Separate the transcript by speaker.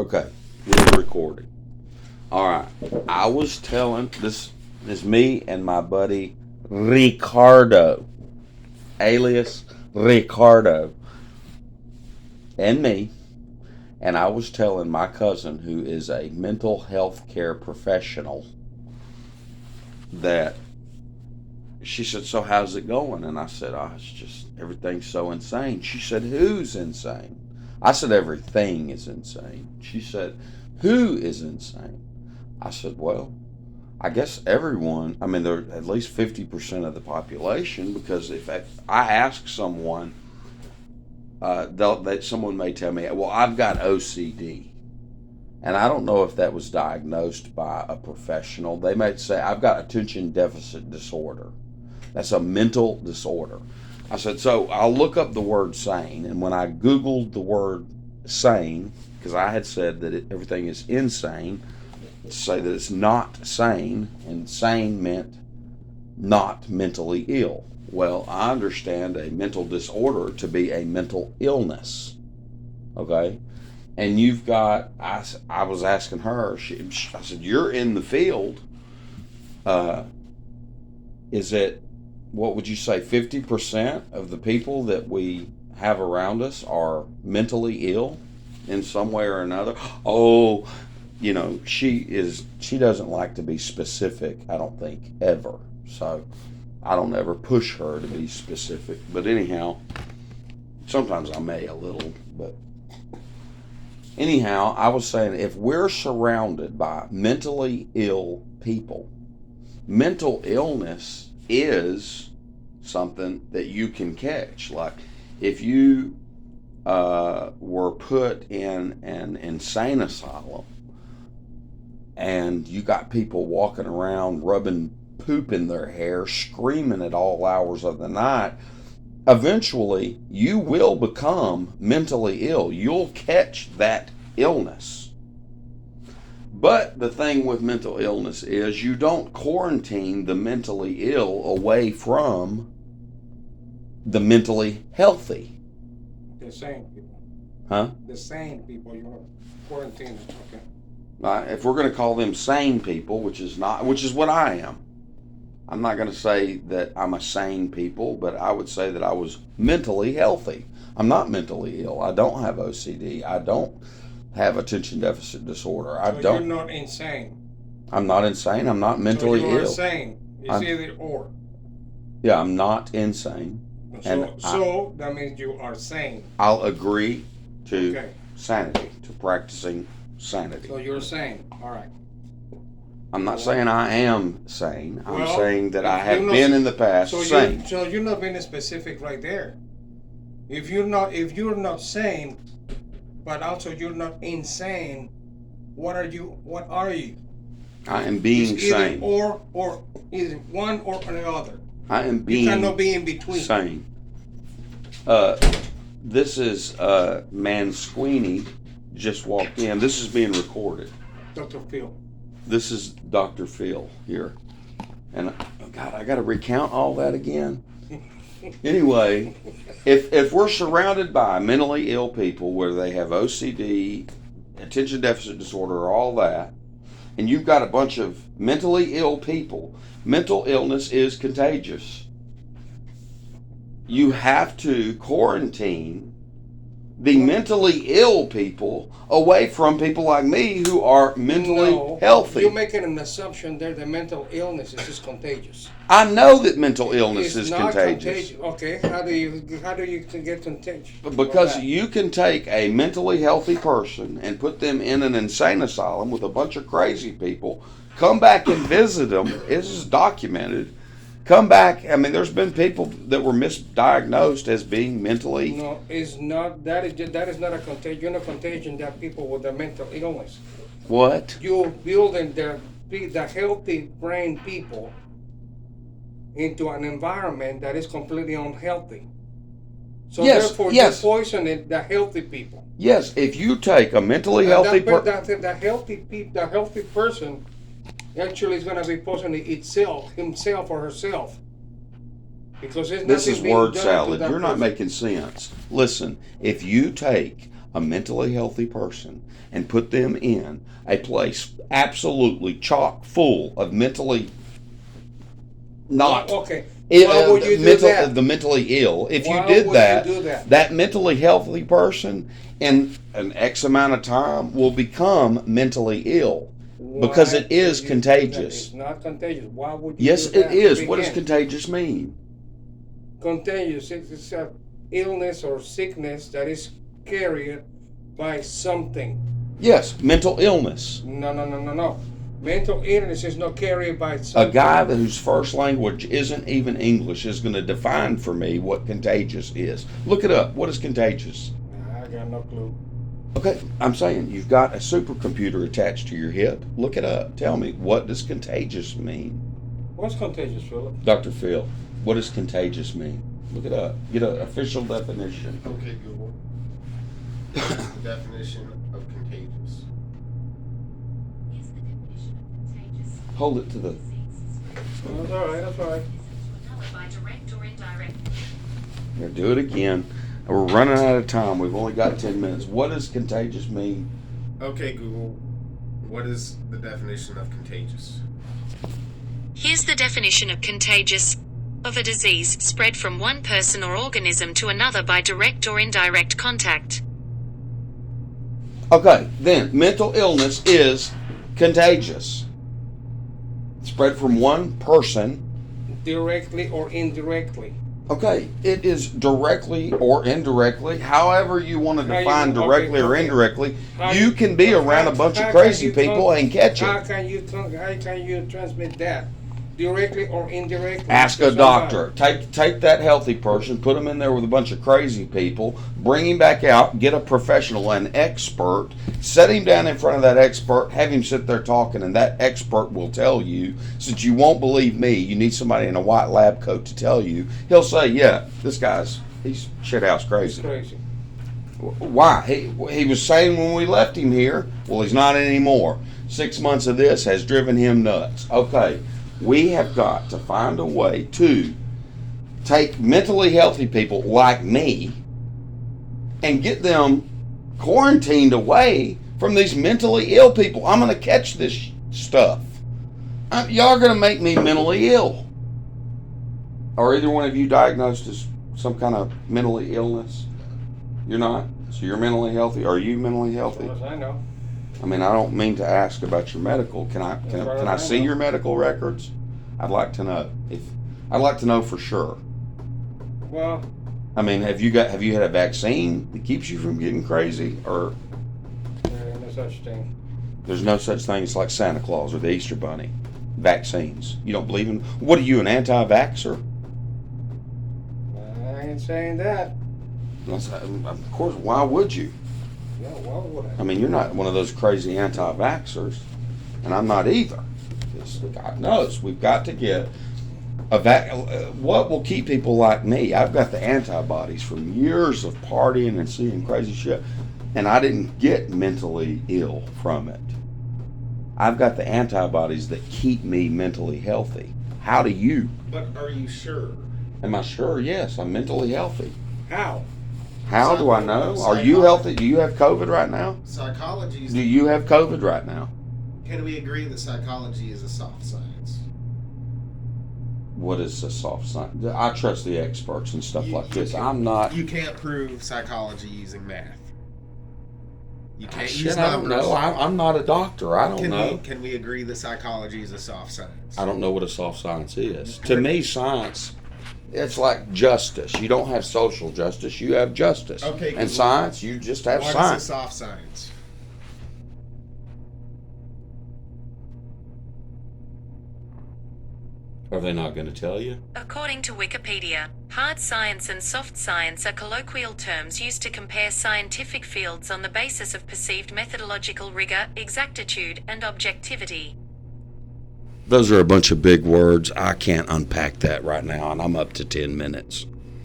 Speaker 1: Okay, we're recording. All right. I was telling this is me and my buddy Ricardo, alias Ricardo, and me. And I was telling my cousin, who is a mental health care professional, that she said, "So how's it going?" And I said, "Oh, it's just everything's so insane." She said, "Who's insane?" I said, "Everything is insane." She said, "Who is insane?" I said, "Well, I guess everyone. I mean, they're at least 50% of the population, because if I ask someone, someone may tell me, well, I've got OCD. And I don't know if that was diagnosed by a professional. They might say, I've got attention deficit disorder. That's a mental disorder. I said, so I'll look up the word sane. And when I Googled the word sane, because I had said that everything is insane, to say that it's not sane, and sane meant not mentally ill. Well, I understand a mental disorder to be a mental illness. Okay? And you've got, I was asking her, I said, you're in the field. Is it, what would you say, 50% of the people that we have around us are mentally ill in some way or another? Oh, she doesn't like to be specific, I don't think, ever. So I don't ever push her to be specific. But anyhow, sometimes I may a little, but anyhow, I was saying, if we're surrounded by mentally ill people, mental illness is something that you can catch. Like if you were put in an insane asylum and you got people walking around rubbing poop in their hair, screaming at all hours of the night, eventually you will become mentally ill. You'll catch that illness. But the thing with mental illness is you don't quarantine the mentally ill away from the mentally healthy.
Speaker 2: The same people.
Speaker 1: Huh?
Speaker 2: The same people you're quarantining. Okay.
Speaker 1: If we're going to call them sane people, which is what I am. I'm not going to say that I'm a sane people, but I would say that I was mentally healthy. I'm not mentally ill. I don't have OCD. I don't have attention deficit disorder.
Speaker 2: You're not insane.
Speaker 1: I'm not insane. I'm not mentally
Speaker 2: ill.
Speaker 1: Ill.
Speaker 2: Sane. It's either or.
Speaker 1: Yeah, I'm not insane.
Speaker 2: So that means you are sane.
Speaker 1: I'll agree to sanity, to practicing sanity.
Speaker 2: So you're sane. All right.
Speaker 1: I'm not saying I am sane. I'm saying that I have been in the past sane.
Speaker 2: So you're not being specific right there. If you're not sane, but also you're not insane, what are you?
Speaker 1: I am being sane.
Speaker 2: Or either one or the other.
Speaker 1: I am being.
Speaker 2: You cannot be in between.
Speaker 1: Sane. This is Man Sweeney just walked in. This is being recorded.
Speaker 2: Dr. Phil.
Speaker 1: This is Dr. Phil here. And, oh God, I got to recount all that again. Anyway, if we're surrounded by mentally ill people, whether they have OCD, attention deficit disorder, all that, and you've got a bunch of mentally ill people, mental illness is contagious. You have to quarantine the mentally ill people away from people like me who are mentally healthy.
Speaker 2: You're making an assumption there that mental illness is contagious.
Speaker 1: I know that mental illness is contagious.
Speaker 2: Okay, how do you get contagious?
Speaker 1: Because you can take a mentally healthy person and put them in an insane asylum with a bunch of crazy people, come back and visit them. This is documented. Come back. I mean, there's been people that were misdiagnosed as being mentally.
Speaker 2: No, it's not. That is not a contagion. You're not contagion that people with a mental illness.
Speaker 1: What?
Speaker 2: You're building the healthy brain people into an environment that is completely unhealthy. So therefore, you're poisoning the healthy people.
Speaker 1: Yes, if you take a mentally healthy person,
Speaker 2: the healthy person actually is going to be poisoning himself or herself. Because
Speaker 1: this is word salad. You're not making sense. Listen, if you take a mentally healthy person and put them in a place absolutely chock full of mentally not
Speaker 2: okay. Why would you do that?
Speaker 1: the mentally ill. If
Speaker 2: Why
Speaker 1: you did
Speaker 2: would
Speaker 1: that,
Speaker 2: you do that?
Speaker 1: that mentally healthy person in an X amount of time will become mentally ill. Because it is contagious.
Speaker 2: It's not contagious. Why would you
Speaker 1: Yes,
Speaker 2: do that?
Speaker 1: it is. What does contagious mean?
Speaker 2: Contagious. It's an illness or sickness that is carried by something.
Speaker 1: Yes, mental illness.
Speaker 2: No. Mental illness is not carried by something.
Speaker 1: A guy whose first language isn't even English is going to define for me what contagious is. Look it up. What is contagious?
Speaker 2: I got no clue.
Speaker 1: Okay, I'm saying you've got a supercomputer attached to your hip. Look it up. Tell me, what does contagious mean?
Speaker 2: What's contagious, Philip?
Speaker 1: Dr. Phil, what does contagious mean? Look it up. Get an official definition.
Speaker 3: Okay, Google. The definition of contagious.
Speaker 1: Hold it to the...
Speaker 2: That's all right, that's all right.
Speaker 1: Here, do it again. We're running out of time. We've only got 10 minutes. What does contagious mean?
Speaker 3: Okay, Google. What is the definition of contagious?
Speaker 4: Here's the definition of contagious. Of a disease spread from one person or organism to another by direct or indirect contact.
Speaker 1: Okay, then mental illness is contagious. Spread from one person.
Speaker 2: Directly or indirectly.
Speaker 1: Okay, it is directly or indirectly, however you want to define directly or indirectly. You can be around a bunch of crazy people and catch it.
Speaker 2: How can you transmit that? Directly or indirectly?
Speaker 1: Ask a doctor. Take that healthy person, put him in there with a bunch of crazy people, bring him back out, get a professional, an expert, set him down in front of that expert, have him sit there talking, and that expert will tell you, since you won't believe me, you need somebody in a white lab coat to tell you. He'll say, yeah, he's shithouse crazy.
Speaker 2: Crazy.
Speaker 1: Why? He was saying when we left him here, well, he's not anymore. 6 months of this has driven him nuts. Okay. We have got to find a way to take mentally healthy people like me and get them quarantined away from these mentally ill people. I'm going to catch this stuff. Y'all are going to make me mentally ill. Are either one of you diagnosed as some kind of mentally illness? You're not? So you're mentally healthy? Are you mentally healthy?
Speaker 2: As far as I know.
Speaker 1: I mean, I don't mean to ask about your medical. Can I see your medical records? I'd like to know. I'd like to know for sure.
Speaker 2: Well,
Speaker 1: I mean, have you had a vaccine that keeps you from getting crazy, or
Speaker 2: there ain't no such thing.
Speaker 1: There's no such thing as like Santa Claus or the Easter Bunny. Vaccines. You don't believe in? What are you, an anti-vaxxer?
Speaker 2: I ain't saying that.
Speaker 1: Of course. Why would you?
Speaker 2: Yeah, why would I?
Speaker 1: I mean, you're not one of those crazy anti-vaxxers, and I'm not either. God knows we've got to get what will keep people like me. I've got the antibodies from years of partying and seeing crazy shit, and I didn't get mentally ill from it. I've got the antibodies that keep me mentally healthy. How do you?
Speaker 3: But are you sure?
Speaker 1: Am I sure? Yes, I'm mentally healthy.
Speaker 2: How?
Speaker 1: How do I know? Are you healthy? Do you have COVID right now?
Speaker 3: Psychology.
Speaker 1: Do you have COVID right now?
Speaker 3: Can we agree that psychology is a soft science?
Speaker 1: What is a soft science? I trust the experts and stuff like this. I'm not.
Speaker 3: You can't prove psychology using math. You can't
Speaker 1: Shit,
Speaker 3: use
Speaker 1: I don't
Speaker 3: numbers.
Speaker 1: know. I'm not a doctor. I don't know.
Speaker 3: Can we agree that psychology is a soft science?
Speaker 1: I don't know what a soft science is. To me, science, it's like justice. You don't have social justice. You have justice.
Speaker 3: Okay.
Speaker 1: And science, you just have
Speaker 3: What
Speaker 1: science.
Speaker 3: is a soft science?
Speaker 1: Are they not going to tell you?
Speaker 4: According to Wikipedia, hard science and soft science are colloquial terms used to compare scientific fields on the basis of perceived methodological rigor, exactitude, and objectivity.
Speaker 1: Those are a bunch of big words. I can't unpack that right now, and I'm up to 10 minutes.